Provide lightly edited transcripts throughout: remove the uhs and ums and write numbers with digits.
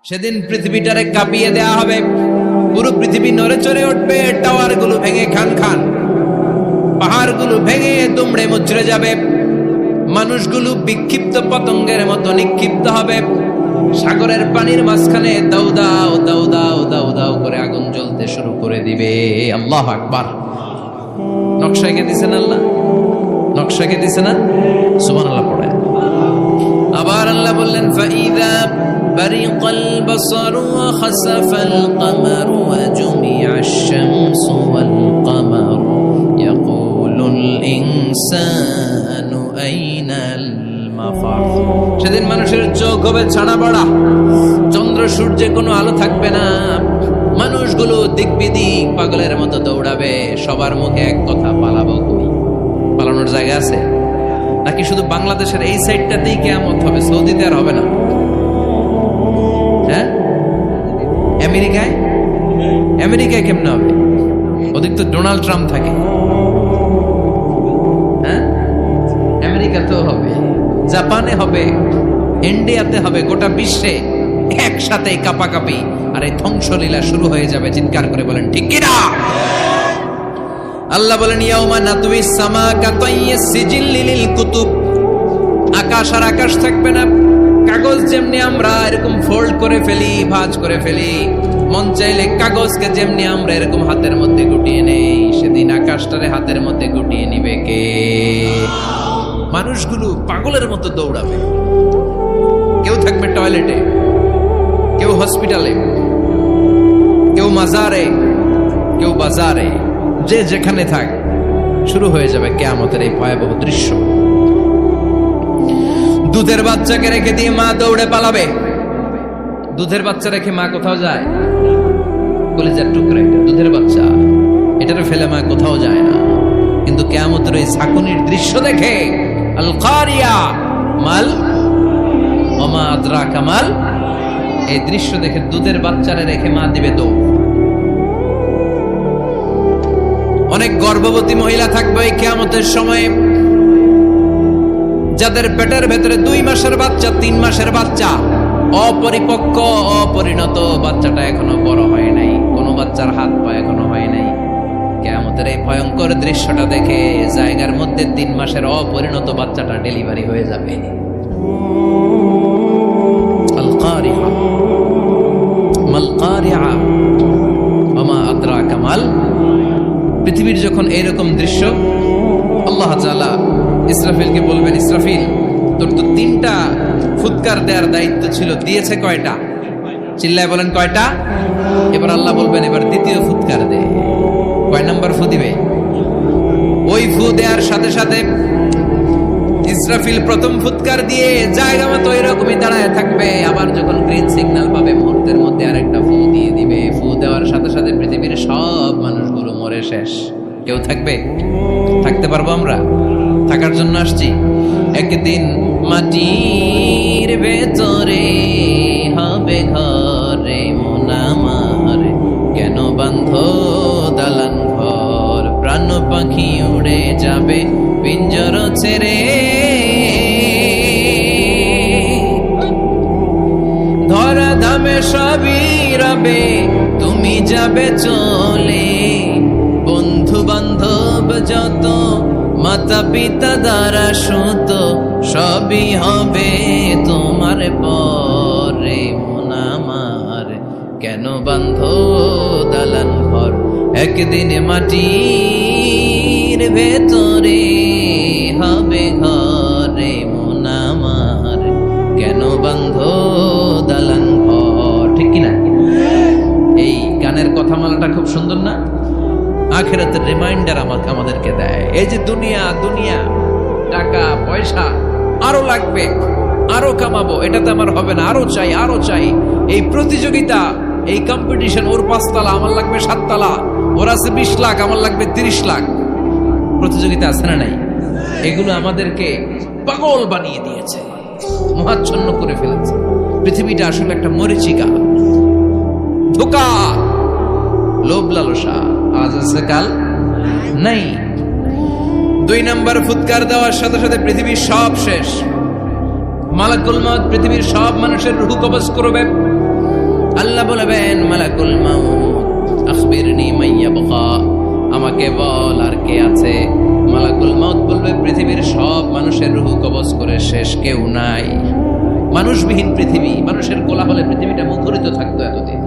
সেদিন পৃথিবীটারে কাঁপিয়ে দেয়া হবে, পুরো পৃথিবী নড়ে চড়ে উঠবে, টাওয়ার গুলো ভেঙে খান খান, পাহাড় গুলো ভেঙে দুমড়ে মুচড়ে যাবে, মানুষগুলো বিক্ষিপ্ত পতঙ্গের মতো নিক্ষিপ্ত হবে, সাগরের পানির মাঝখানে দাউ দাউ দাউ দাউ দাউ দাউ করে আগুন জ্বলতে শুরু করে দিবে। আল্লাহু আকবার। নকশা এঁকে দিছেন আল্লাহ, নকশা এঁকে দিছে না? সুবহানাল্লাহ পড়ে। আবার আল্লাহ বললেন ফাইদা বারিকাল বাসারু ওয়া খাসাফাল কমারু ওয়া জুমিআশ শামসু ওয়াল কমারু ইয়াকুলুল ইনসানু আইনাল মাফার। সেদিন মানুষের চোখ হবে ছানা পড়া, চন্দ্র সূর্যে কোনো আলো থাকবে না, মানুষগুলো দিক বিদিক পাগলের মতো দৌড়াবে, সবার মুখে এক কথা, পালাবো কই? পালানোর জায়গা আছে নাকি শুধু বাংলাদেশের এই সাইডটাতেই কিয়ামত হবে? সৌদিতে আর হবে না? হ্যাঁ, আমেরিকায়? আমেরিকায় কেমনে হবে? ওদিক তো ডোনাল্ড ট্রাম্প থাকে। হ্যাঁ, আমেরিকাতেও হবে, জাপানে হবে, ইন্ডিয়াতে হবে, গোটা বিশ্বে একসাথে কাপাকাপি আর এই ধ্বংসলীলা শুরু হয়ে যাবে। চিৎকার করে বলেন ঠিক কিনা? আল্লাহ বলেন ইয়াউমা নাতুইস সামা কাতাইয়িস সিজিল লিল কুতুব। আকাশ আর আকাশ থাকবে না, কাগজ যেমনি আমরা এরকম ফোল্ড করে ফেলি, ভাঁজ করে ফেলি, মন চাইলে কাগজকে যেমনি আমরা এরকম হাতের মধ্যে গুটিয়ে নেই, সেদিন আকাশটারে হাতের মধ্যে গুটিয়ে নিবে কে? মানুষগুলো পাগলের মতো দৌড়াবে, কেউ থাকবে টয়লেটে, কেউ হসপিটালে, কেউ মাজারে, কেউ বাজারে, যে যেখানে থাক, শুরু হয়ে যাবে কিয়ামতের এই ভয়াবহ দৃশ্য। দুধের বাচ্চাকে রেখে দিয়ে মা দৌড়ে পালাবে। দুধের বাচ্চা রেখে মা কোথাও যায়? কলিজার টুকরা এটা, দুধের বাচ্চা, এটারে ফেলে মা কোথাও যায় না। কিন্তু কিয়ামতের এই ঝাঁকুনির দৃশ্য দেখে আল কারিয়া মাল ওমা আদরাকা মাল, এই দৃশ্য দেখে দুধের বাচ্চারে রেখে মা দিবে দৌড়। অনেক গর্ভবতী মহিলা থাকবে এই কিয়ামতের সময়ে, যাদের পেটের ভেতরে 2 মাসের বাচ্চা, 3 মাসের বাচ্চা, অপরিপক্ক অপরিণত, বাচ্চাটা এখনো বড় হয় নাই, কোনো বাচ্চার হাত পা এখনো হয় নাই। কিয়ামতের এই ভয়ঙ্কর দৃশ্যটা দেখে জায়গার মধ্যে 3 মাসের অপরিণত বাচ্চাটা ডেলিভারি হয়ে যাবে। আল কারিআ মাল কারিআ ওমা আদরাকা মাল। পৃথিবীর যখন এইরকম দৃশ্য, আল্লাহ তাআলা ইসরাফিলকে বলবেন, ইসরাফিল তোর তো 3টা ফুৎকার দেওয়ার দায়িত্ব ছিল, দিয়েছে কয়টা? চিল্লায় বলেন কয়টা? এবার আল্লাহ বলবেন এবার দ্বিতীয় ফুৎকার দে। কয় নাম্বার ফু দিবে? ওই ফু দেওয়ার সাথে সাথে ইসরাফিল প্রথম ফুৎকার দিয়ে জায়গা মতো এরকমই দাঁড়ায় থাকবে, আবার যখন গ্রিন সিগন্যাল পাবে মুহূর্তের মধ্যে আরেকটা ফু দিয়ে দিবে। ফু দেওয়ার সাথে সাথে পৃথিবীর সব মানুষগুলো মরে শেষ, কেউ থাকবে? থাকতে পারবো আমরা? থাকার জন্য আসছি। একদিন মাটির ভেতরে হবে ঘরে মন আমার, কেন বান্ধ দালান ঘর, প্রাণ পাখি উড়ে যাবে পিঞ্জর ছেড়ে, ধরা ধামে সবই রবে তুমি যাবে চলে, বন্ধু বান্ধব যত, মাতা পিতা দ্বারা সুত, সবই হবে তোমার পরে মন আমার, কেন বান্ধ দালান ঘর, একদিন মাটির ভেতরে হবে ঘরে মন আমার, কেন বান্ধ দালান ঘর। ঠিক কিনা? এই গানের কথামালাটা খুব সুন্দর না? আখিরাতের রিমাইন্ডার আমাদেরকে দেয়। এই যে দুনিয়া দুনিয়া, টাকা পয়সা আরো লাগবে, আরো কামাবো, এটাতে আমার হবে না, আরো চাই আরো চাই। এই প্রতিযোগিতা, এই কম্পিটিশন, ওর 5 তলা আমার লাগবে 7 তলা, ওর আছে 20 লাখ আমার লাগবে 30 লাখ। প্রতিযোগিতা আছে না নাই? এগুলো আমাদেরকে পাগল বানিয়ে দিয়েছে, মহাচ্ছন্ন করে ফেলেছে। পৃথিবীটা আসলে একটা মরীচিকা, ধোঁকা, লোভ লালসা, আজ আছে কাল নাই। 2 নাম্বার ফুৎকার দেওয়ার সাথে সাথে পৃথিবীর সব শেষ। মালাকুল মউত পৃথিবীর সব মানুষের রূহ কবজ করবে। আল্লাহ বলবেন মালাকুল মাউত আখবিরনি মাইয়াবকা, আমাকে বল আর কে আছে। মালাকুল মাউত বলবে পৃথিবীর সব মানুষের রূহ কবজ করে শেষ, কেউ নাই। মানুষবিহীন পৃথিবী, মানুষের কোলাহলে পৃথিবীটা মুখরিত থাকতো এতদিন।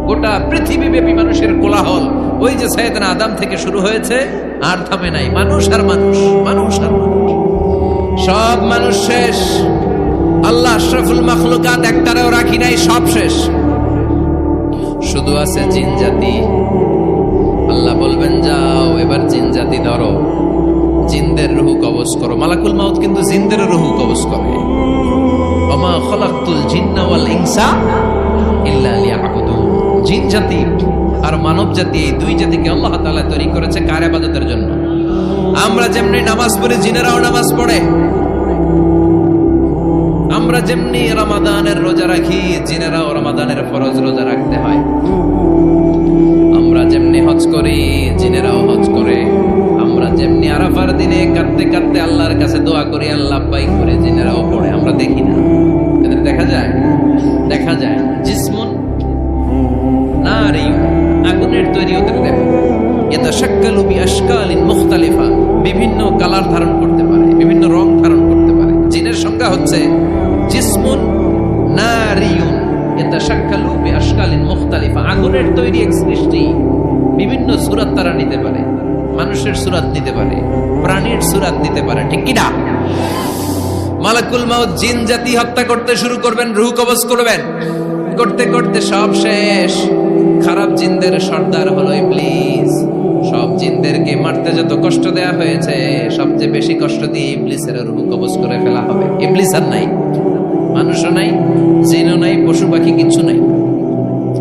গোটা পৃথিবীব্যাপী মানুষের কোলাহল, ওই যে সাইয়েদনা আদম থেকে শুরু হয়েছে, আর থামে নাই। মানুষ আর মানুষ, মানুষ আর মানুষ, সব মানুষ শেষ। আল্লাহ আশরাফুল মাখলুকাত একটারেও রাখি নাই, সব শেষ। শুধু আছে জিন জাতি। আল্লাহ বলবেন যাও এবার জিন জাতি ধরো, জিনদের রূহ কবজ করো। মালাকুল মাউত কিন্তু জিনদের রূহ কবজ করে। ওমা খালাকতুল জিন্না ওয়াল ইনসা ইল্লা লিয়াবুদুন। জিন জাতি আর মানব জাতি, এই দুই জাতিকে আল্লাহ তাআলা তৈরি করেছে কার ইবাদতের জন্য। আমরা যেমনি নামাজ পড়ি, জিনেরাও নামাজ পড়ে। আমরা যেমনি রমাদানের রোজা রাখি, জিনেরাও রমাদানের ফরজ রোজা রাখতে হয়। আমরা যেমনি হজ করি, জিনেরাও হজ করে। আমরা যেমনি আরাফার দিনে কাঁদতে কাঁদতে আল্লাহর কাছে দোয়া করি, আল্লাহ পাই করে, জিনেরাও পড়ে। আমরা দেখি না, এদের দেখা যায়, দেখা যায়। জিসমুন নারী, আগুনের তৈরি ওদের দেহ। ইয়াতাশাক্কালু বিআশকালিন মুখতালিফা, বিভিন্ন কালার ধারণ করতে পারে, বিভিন্ন রং ধারণ করতে পারে। জিনের সংজ্ঞা হচ্ছে জিসমুন নারিয়ুন ইয়াতাশাক্কালু বিআশকালিন মুখতালিফা, আগুনের তৈরি এক সৃষ্টি। বিভিন্ন সূরত তারা নিতে পারে, মানুষের সূরত নিতে পারে, প্রাণীর সূরত নিতে পারে, ঠিক কি না? মালাকুল মাউত জিন জাতি হত্যা করতে শুরু করবেন, রূহ কবজ করবেন। করতে করতে সব শেষ। খারাপ জিনদের সর্দার হলো ইবলিস। সব জিনদেরকে মারতে যত কষ্ট দেয়া হয়েছে, সবচেয়ে বেশি কষ্ট দিয়ে ইবলিসের রূহ কবজ করে ফেলা হবে। ইবলিস আর নাই, মানুষও নাই, জিনও নাই, পশু পাখি কিচ্ছু নাই।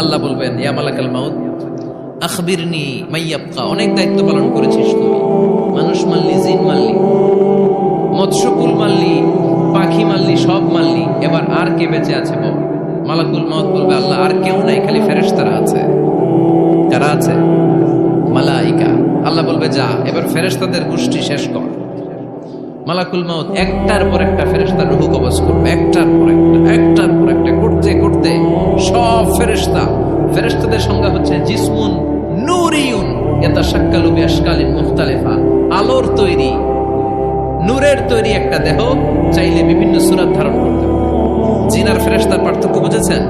আল্লাহ বলবেন ইয়া মালাকাল মাউত আখবিরনি মাইয়াবকা, অনেক দায়িত্ব পালন করেছিস তুই। মানুষ মারলি, জিন মারলি, মৎস্যকুল মারলি, পাখি মারলি, সব মারলি, এবার আর কে বেঁচে আছে বল? মালাকুল মাউত বলবে আল্লাহ আর কেউ নাই, খালি ফেরেশতারা আছে। কারা আছে? মালাইকা। আল্লাহ বলবে যা এবার ফেরেশতাদের গোষ্ঠী শেষ কর। মালাকুল মাউত একটার পর একটা ফেরেশতার রূহ কবজ করবে, একটার পর একটা, একটার পর একটা, করতে করতে সব ফেরেশতা। ফেরেশতাদের সংজ্ঞা হচ্ছে জিসমুন নূরিয়ুন ইয়াতাশাক্কালু বিআশকালিন মুখতালিফা, আলোর তৈরি, নূরের তৈরি একটা দেহ, চাইলে বিভিন্ন সূরত ধারণ করতে পারে। জিন আর ফেরেশতার পার্থক্য বুঝেছেন?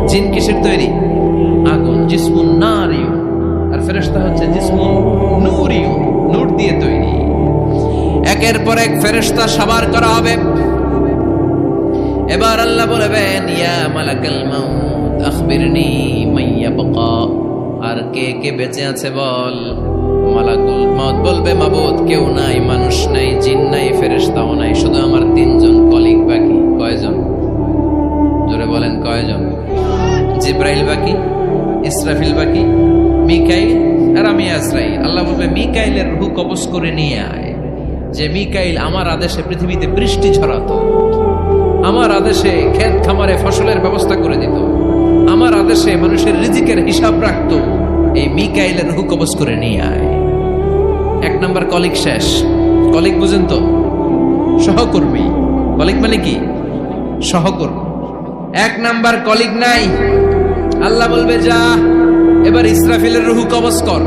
জিন কিসের তৈরি? আগুন, জিসমুন নারিয়ুন। আর ফেরেশতা হচ্ছে জিসমুন নূরিয়ুন, নূর দিয়ে তৈরি। একের পর এক ফেরেশতা সাবার করা হবে। এবার আল্লাহ বলবেন ইয়া মালাকাল মাউত আখবিরনি মাইয়াবকা, আর কে কে বেঁচে আছে বল। মালাকুল মাউত বলবে মাবুদ কেউ নাই, মানুষ নাই, জিন নাই, ফেরেশতাও নাই, শুধু আমার তিনজন কলিগ বাকি। কয়জন? জোরে বলেন কয়জন? জিব্রাইল বাকি, ইসরাফিল বাকি, মিকাইল আর আমি আজরাইল। আল্লাহ বলবে মিকাইলের রূহ কবজ করে নিয়ে আয়। যে মিকাইল আমার আদেশে পৃথিবীতে বৃষ্টি ঝরাতো, আমার আদেশে ক্ষেত খামারে ফসলের ব্যবস্থা করে দিত, আমার আদেশে মানুষের রিজিকের হিসাব রাখতো, এই মিকাইলের রূহ কবজ করে নিয়ে আয়। এক নাম্বার কলিগ শেষ। কলিগ বুঝেন তো? সহকর্মী। কলিগ মানে কি? সহকর্মী। এক নাম্বার কলিগ নাই। আল্লাহ বলবে যা এবার ইসরাফিলের রূহ কবজ কর।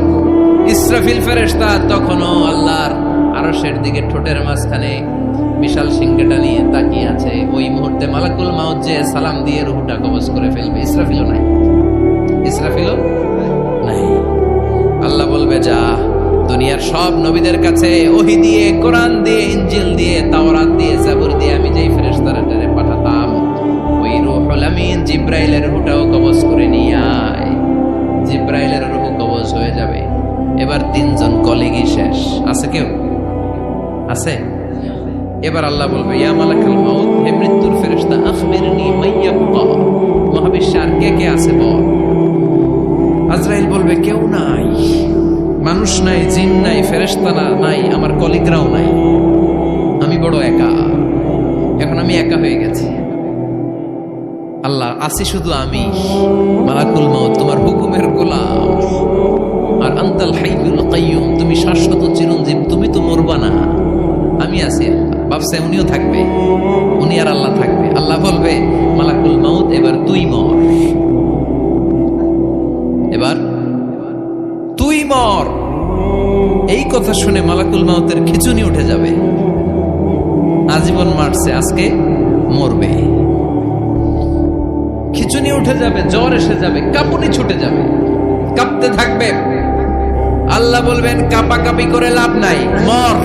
ইসরাফিল ফেরেশতা তখনও আল্লাহর আরশের দিকে ঠোঁটের মাঝখানে বিশাল সিংহটা নিয়ে তাকিয়ে আছে। ওই মুহূর্তে মালাকুল মাউত যে সালাম দিয়ে রূহটা কবজ করে ফেলবে। ইসরাফিলও নাই, ইসরাফিলও নাই। আল্লাহ বলবে যা দুনিয়ার সব নবীদের কাছে ওহী দিয়ে, কোরআন দিয়ে, ইনজিল দিয়ে, তাওরাত দিয়ে, জাবুর দিয়ে আমি যেই ফেরেশতারা পাঠাতাম, ওই রূহুল আমিন জিব্রাইলের রূহটাও কবজ করে নিয়ে আয়। জিব্রাইলের রূহ কবজ হয়ে যাবে। এবার তিনজন কলিগই শেষ। আছে কেউ? আছে? এবার আল্লাহ বলবে ইয়া মালাকাল মাউত, হে মৃত্যুর ফেরেশতা আখবিরনি মাইয়াবকা, মহাবিশ্বে আর কে কে আছে বল। আজরাইল বলবে কেউ নাই, মানুষ নাই, জিন নাই, ফেরেশতা নাই, আমার কলিগরাও নাই, আমি বড় একা। এখন আমি একা হয়ে গেছি। আল্লাহ আসি শুধু আমি। মালাকুল মাউত তোমার হুকুমের গোলাম। আর আনতাল হাইয়ুল কাইয়ুম, তুমি শাশ্বত চিরঞ্জীব, তুমি তো মরবা না, আমি আছি। ভাবছে উনিও থাকবে, উনি আর আল্লাহ থাকবে। আল্লাহ বলবে মালাকুল মাউত এবার তুই মর। কথা শুনে মালাকুল মাউতের খিচুনি উঠে যাবে। আজীবন মারছে, আজকে মরবে। খিচুনি উঠে যাবে, জ্বর এসে যাবে, কাঁপুনি ছুটে যাবে, কাঁপতে থাকবে। আল্লাহ বলবেন কাঁপাকাঁপি করে লাভ নাই, মর।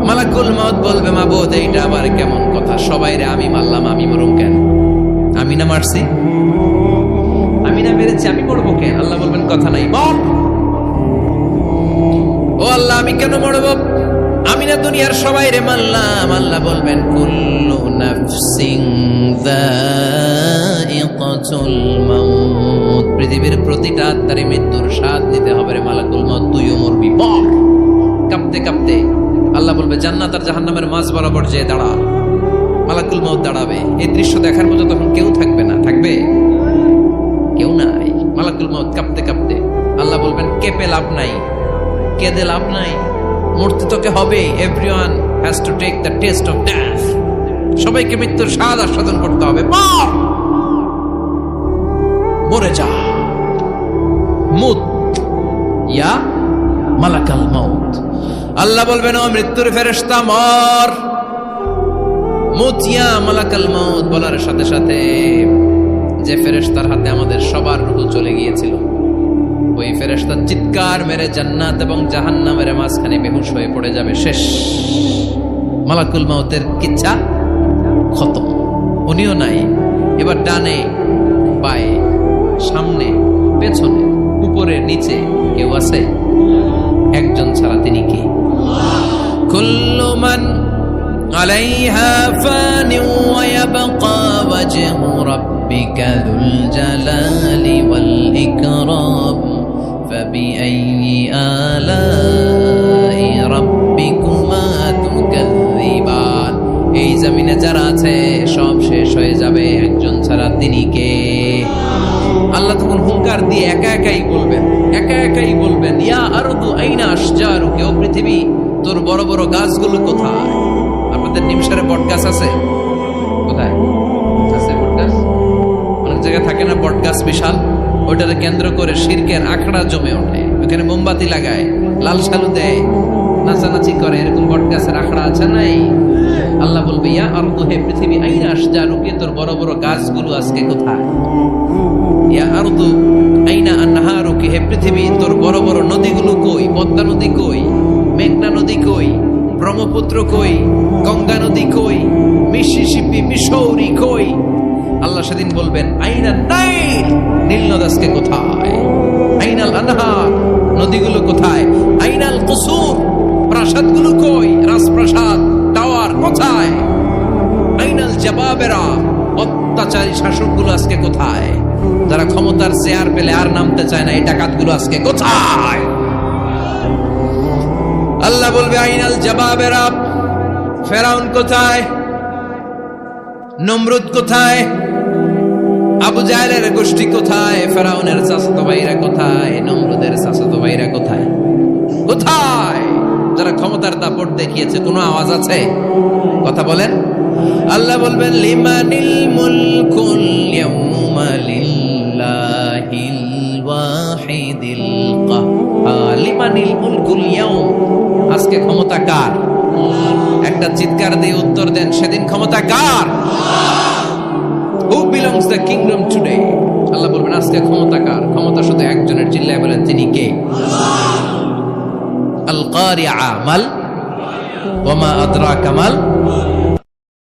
মালাকুল মাউত বলবে মাবুদ এইটা আবার কেমন কথা, সবাই রে আমি মারলাম, আমি মরুম কেন? আমি না মারছি, আমি না মেরেছি, আমি মরবো কেন? আল্লাহ বলবেন কথা নাই, মর। ও আল্লাহ আমি কেন মরব? আমি না দুনিয়ার সবাই রে মারলাম। আল্লাহ বলবেন কুল্লু নাফসিন যায়িকাতুল মাউত, পৃথিবীর প্রতিটা আত্মারে মৃত্যুর স্বাদ নিতে হবে রে মালাকুল মাউত, তুইও মরবি, মর। কাঁপতে কাঁপতে আল্লাহ বলবে জান্নাত আর জাহান্নামের মাঝ বরাবর যে দাঁড়া। মালাকুল মাউত দাঁড়াবে, এই দৃশ্য দেখার মতো তখন কেউ থাকবে না, থাকবে কেউ নাই। মালাকুল মাউত কাঁপতে কাঁপতে, আল্লাহ বলবেন কেঁপে লাভ নাই, কেঁদে লাভ নাই, মরতে তোকে হবে। Everyone has to take the test of death, সবাইকে মৃত্যুর স্বাদ আস্বাদন করতে হবে। মরে যা, মুত ইয়া মালাকাল মাউত। আল্লাহ বলবেন ও মৃত্যুর ফেরেশতা মর, মুত ইয়া মালাকাল মাউত। বলার সাথে সাথে যে ফেরেশতার হাতে আমাদের সবার রূহ চলে গিয়েছিল, ওই ফেরেশতা চিৎকার মেরে জান্নাত এবং জাহান্নামের মাঝখানে বেহুশ হয়ে পড়ে যাবে, শেষ। মালাকুল মাউতের কিচ্ছা খতম, উনিও নাই। এবার ডানে বায়ে সামনে পেছনে উপরে নিচে কেউ আছে? একজন ছাড়া, তিনি কে? কুল্লু মান আলাইহা ফানি ওয়া ইয়াবকা ওয়াজহু রাব্বিকা যুল জালালি ওয়াল ইকরাম ফাবিআইয়ি আলাই রাব্বিকুমা তুকাযযিবান। এই জমিনে যারা আছে সব শেষ হয়ে যাবে, একজন ছাড়া, তিনি কে? আল্লাহ তখন হুঙ্কার দিয়ে একা একাই বলবেন, একা একাই বলবেন ইয়া আরদু আইনা আশজারুকা, ও পৃথিবী তোর বড় বড় গাছগুলো কোথায়? আপনাদের নিমসারে বট গাছ আছে? কোথায় আছে বট গাছ? অনেক জায়গায় থাকে না বট গাছ বিশাল, ওইটাকে কেন্দ্র করে শিরকের আখড়া জমে ওঠে, ওখানে মোমবাতি লাগায়, লাল সালু দেয়, নাচানাচি করে, এরকম বট গাছের আখড়া আছে নাই? আল্লাহ বলবে ইয়া আরদু, হে পৃথিবী, আইনা আশজারুকা, তোর বড় বড় গাছগুলো আজকে কোথায়? ইয়া আরদু আইনা আনহারুকা, হে পৃথিবী তোর বড় বড় নদীগুলো কই? পদ্মা নদী কই? মেঘনা নদী কই? ব্রহ্মপুত্র কই? গঙ্গা নদী কই? মিসিসিপি, মিসৌরি কই? আল্লাহ সেদিন বলবেন আইনা নাইল, নীল নদ আজকে কোথায়? আইনাল আনহার, নদীগুলো কোথায়? আইনাল কুসুর, প্রাসাদগুলো কই? রাজপ্রাসাদ, টাওয়ার কোথায়? আইনাল জাবাবেরা, অত্যাচারী শাসকগুলো আজকে কোথায়? যারা ক্ষমতার চেয়ার পেলে আর নামতে চায় না, এই ডাকাতগুলো আজকে কোথায়? আল্লাহ বলবে আইনাল জাবাবেরা, ফেরাউন কোথায়? নমরুদ কোথায়? আবু জাহেলের গোষ্ঠী কোথায়? ফেরাউনের চাচাতো ভাইরা কোথায়? নমরুদের চাচাতো ভাইরা কোথায়? কোথায়? যারা ক্ষমতার দাপট দেখিয়েছে, কোনো আওয়াজ আছে? কথা বলেন। আল্লাহ বলবেন লিমানিল মুলকুল ইয়াউমা লিল্লাহিল ওয়াহিদিল কাহ্হার, লিমানিল মুলকুল ইয়াউম, আজকে ক্ষমতা কার? একটা চিৎকার দিয়ে উত্তর দেন, সেদিন ক্ষমতা কার? Who belongs the kingdom today? আল্লাহ বলবেন আজকে ক্ষমতা কার? ক্ষমতা শুধু একজনের, চিল্লায় বলেন তিনি কে? আল কারিআ, মাল ওয়া মা আদরাকা মাল